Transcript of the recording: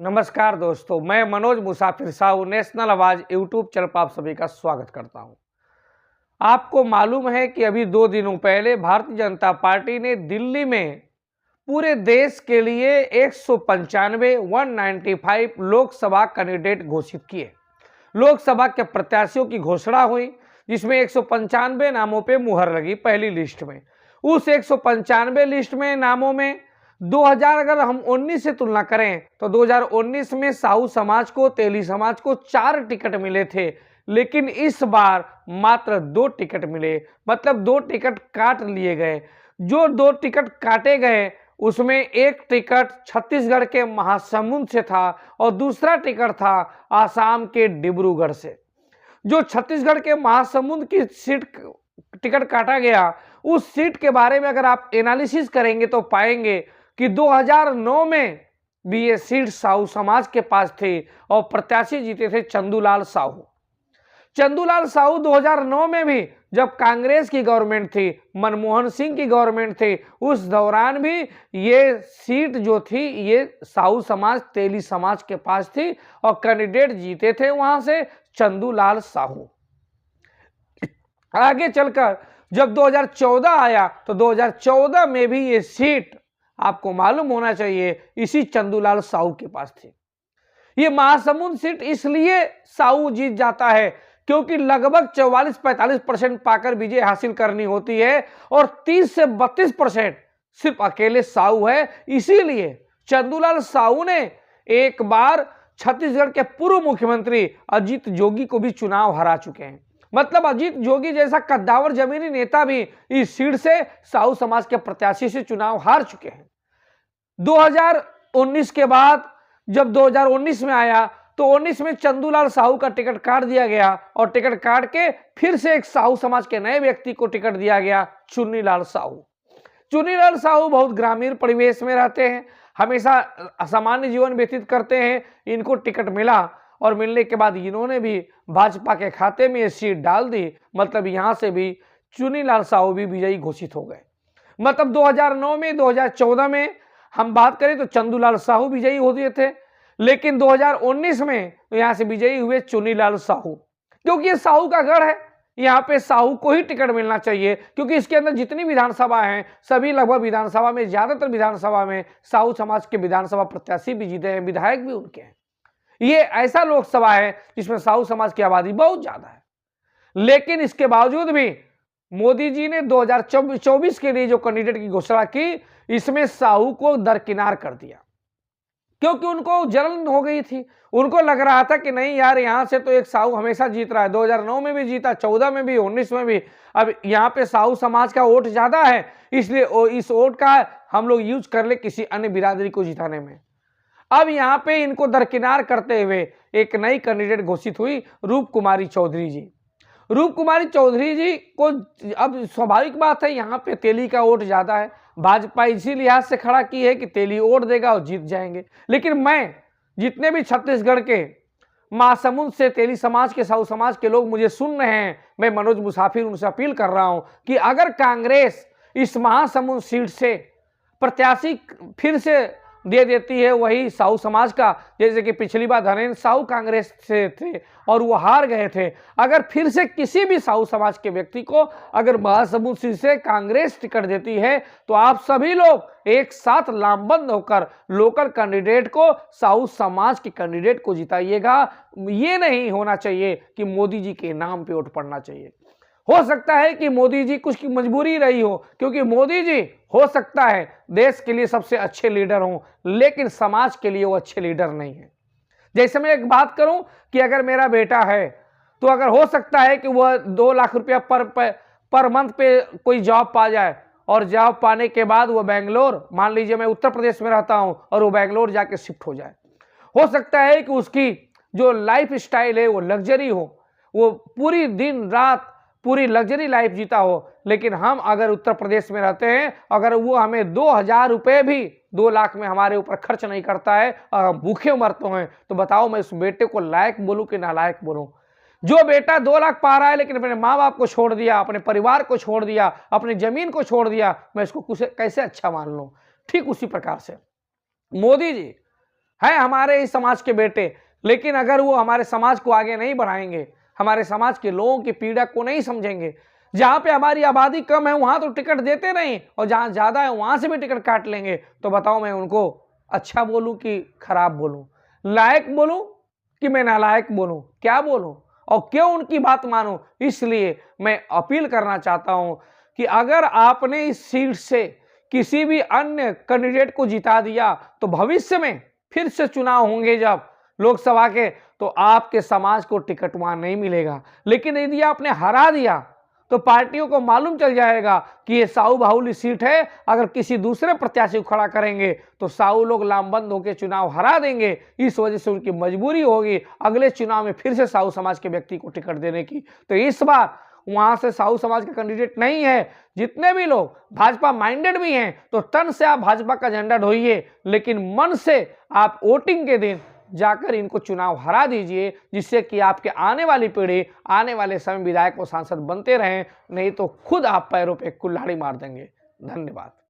नमस्कार दोस्तों, मैं मनोज मुसाफिर साहू नेशनल आवाज यूट्यूब चैनल पर आप सभी का स्वागत करता हूं। आपको मालूम है कि अभी 2 दिनों पहले भारतीय जनता पार्टी ने दिल्ली में पूरे देश के लिए 195 लोकसभा कैंडिडेट घोषित किए। लोकसभा के प्रत्याशियों की घोषणा हुई, जिसमें 195 नामों पे मुहर लगी पहली लिस्ट में। उस 195 लिस्ट में नामों में 2000 अगर हम 19 से तुलना करें तो 2019 में साहू समाज को, तेली समाज को 4 टिकट मिले थे, लेकिन इस बार मात्र 2 टिकट मिले, मतलब 2 टिकट काट लिए गए। जो 2 टिकट काटे गए उसमें एक टिकट छत्तीसगढ़ के महासमुंद से था और दूसरा टिकट था आसाम के डिब्रूगढ़ से। जो छत्तीसगढ़ के महासमुंद की सीट टिकट काटा गया, उस सीट के बारे में अगर आप एनालिसिस करेंगे तो पाएंगे कि 2009 में भी ये सीट साहू समाज के पास थी और प्रत्याशी जीते थे चंदूलाल साहू। चंदूलाल साहू 2009 में भी जब कांग्रेस की गवर्नमेंट थी, मनमोहन सिंह की गवर्नमेंट थी, उस दौरान भी ये सीट जो थी ये साहू समाज, तेली समाज के पास थी और कैंडिडेट जीते थे वहां से चंदूलाल साहू। आगे चलकर जब 2014 आया तो 2014 में भी ये सीट आपको मालूम होना चाहिए इसी चंदूलाल साहू के पास थी। ये महासमुंद सीट इसलिए साहू जीत जाता है क्योंकि लगभग 44-45% पाकर विजय हासिल करनी होती है और 30 से 32% सिर्फ अकेले साहू है। इसीलिए चंदूलाल साहू ने एक बार छत्तीसगढ़ के पूर्व मुख्यमंत्री अजीत जोगी को भी चुनाव हरा चुके हैं। मतलब अजीत जोगी जैसा कद्दावर जमीनी नेता भी इस सीट से साहू समाज के प्रत्याशी से चुनाव हार चुके हैं। 2019 के बाद जब 2019 में आया तो 19 में चंदूलाल साहू का टिकट काट दिया गया और टिकट काट के फिर से एक साहू समाज के नए व्यक्ति को टिकट दिया गया, चुन्नीलाल साहू। चुन्नीलाल साहू बहुत ग्रामीण परिवेश में रहते हैं, हमेशा सामान्य जीवन व्यतीत करते हैं। इनको टिकट मिला और मिलने के बाद इन्होंने भी भाजपा के खाते में ये सीट डाल दी। मतलब यहां से भी चुन्नीलाल साहू भी विजयी घोषित हो गए। मतलब 2009 में, 2014 में हम बात करें तो चंदूलाल साहू विजयी होते थे, लेकिन 2019 में तो यहां से विजयी हुए चुन्नीलाल साहू, क्योंकि ये साहू का गढ़ है। यहाँ पे साहू को ही टिकट मिलना चाहिए क्योंकि इसके अंदर जितनी विधानसभा हैं सभी लगभग विधानसभा में, ज्यादातर विधानसभा में साहू समाज के विधानसभा प्रत्याशी भी जीते हैं, विधायक भी उनके हैं। ये ऐसा लोकसभा है जिसमें साहू समाज की आबादी बहुत ज्यादा है। लेकिन इसके बावजूद भी मोदी जी ने 2024 के लिए जो कैंडिडेट की घोषणा की, इसमें साहू को दरकिनार कर दिया क्योंकि उनको जलन हो गई थी। उनको लग रहा था कि नहीं यार, यहां से तो एक साहू हमेशा जीत रहा है, 2009 में भी जीता, 14 में भी, 19 में भी। अब यहाँ पे साहू समाज का वोट ज्यादा है, इसलिए इस वोट का हम लोग यूज कर ले किसी अन्य बिरादरी को जिताने में। अब यहाँ पे इनको दरकिनार करते हुए एक नई कैंडिडेट घोषित हुई, रूप कुमारी चौधरी जी। रूप कुमारी चौधरी जी को, अब स्वाभाविक बात है यहाँ पे तेली का वोट ज्यादा है, भाजपा इसी लिहाज से खड़ा की है कि तेली वोट देगा और जीत जाएंगे। लेकिन मैं, जितने भी छत्तीसगढ़ के महासमुंद से तेली समाज के, साहू समाज के लोग मुझे सुन रहे हैं, मैं मनोज मुसाफिर उनसे अपील कर रहा हूं कि अगर कांग्रेस इस महासमुंद सीट से प्रत्याशी फिर से दे देती है वही साहू समाज का, जैसे कि पिछली बार धनेन्द्र साहू कांग्रेस से थे और वो हार गए थे, अगर फिर से किसी भी साहू समाज के व्यक्ति को अगर महासमुंद सीट से कांग्रेस टिकट देती है तो आप सभी लोग एक साथ लामबंद होकर लोकल कैंडिडेट को, साहू समाज के कैंडिडेट को जिताइएगा। ये नहीं होना चाहिए कि मोदी जी के नाम पे वोट पड़ना चाहिए। हो सकता है कि मोदी जी कुछ की मजबूरी रही हो, क्योंकि मोदी जी हो सकता है देश के लिए सबसे अच्छे लीडर हों, लेकिन समाज के लिए वो अच्छे लीडर नहीं है। जैसे मैं एक बात करूं कि अगर मेरा बेटा है तो अगर हो सकता है कि वह 2 लाख रुपया पर मंथ पे कोई जॉब पा जाए और जॉब पाने के बाद वो बेंगलोर, मान लीजिए मैं उत्तर प्रदेश में रहता हूं और वो बेंगलोर जाके शिफ्ट हो जाए। हो सकता है कि उसकी जो लाइफ स्टाइल है वो लग्जरी हो, वो पूरी दिन रात पूरी लग्जरी लाइफ जीता हो, लेकिन हम अगर उत्तर प्रदेश में रहते हैं, अगर वो हमें 2000 रुपये भी 2 लाख में हमारे ऊपर खर्च नहीं करता है और हम भूखे मरते हैं, तो बताओ मैं उस बेटे को लायक बोलूं कि नालायक बोलूं? जो बेटा 2 लाख पा रहा है लेकिन अपने माँ बाप को छोड़ दिया, अपने परिवार को छोड़ दिया, अपनी जमीन को छोड़ दिया, मैं इसको कैसे अच्छा मान लूं? ठीक उसी प्रकार से मोदी जी है हमारे इस समाज के बेटे, लेकिन अगर वो हमारे समाज को आगे नहीं बढ़ाएंगे, हमारे समाज के लोगों की पीड़ा को नहीं समझेंगे, जहां पे हमारी आबादी कम है वहां तो टिकट देते नहीं और जहां ज्यादा है वहां से भी टिकट काट लेंगे, तो बताओ मैं उनको अच्छा बोलूं कि खराब बोलूं, लायक बोलूं कि मैं नालायक बोलूं, क्या बोलूं और क्यों उनकी बात मानूं। इसलिए मैं अपील करना चाहता हूं कि अगर आपने इस सीट से किसी भी अन्य कैंडिडेट को जिता दिया तो भविष्य में फिर से चुनाव होंगे जब लोकसभा के, तो आपके समाज को टिकट वहां नहीं मिलेगा। लेकिन यदि आपने हरा दिया तो पार्टियों को मालूम चल जाएगा कि ये साहू बाहुली सीट है, अगर किसी दूसरे प्रत्याशी को खड़ा करेंगे तो साहू लोग लामबंद होकर चुनाव हरा देंगे। इस वजह से उनकी मजबूरी होगी अगले चुनाव में फिर से साहू समाज के व्यक्ति को टिकट देने की। तो इस बार वहां से साहू समाज का कैंडिडेट नहीं है। जितने भी लोग भाजपा माइंडेड भी हैं तो तन से आप भाजपा का झंडा ढोइए, लेकिन मन से आप वोटिंग के दिन जाकर इनको चुनाव हरा दीजिए, जिससे कि आपके आने वाली पीढ़ी आने वाले समय विधायक और सांसद बनते रहें, नहीं तो खुद आप पैरों पे कुल्हाड़ी मार देंगे। धन्यवाद।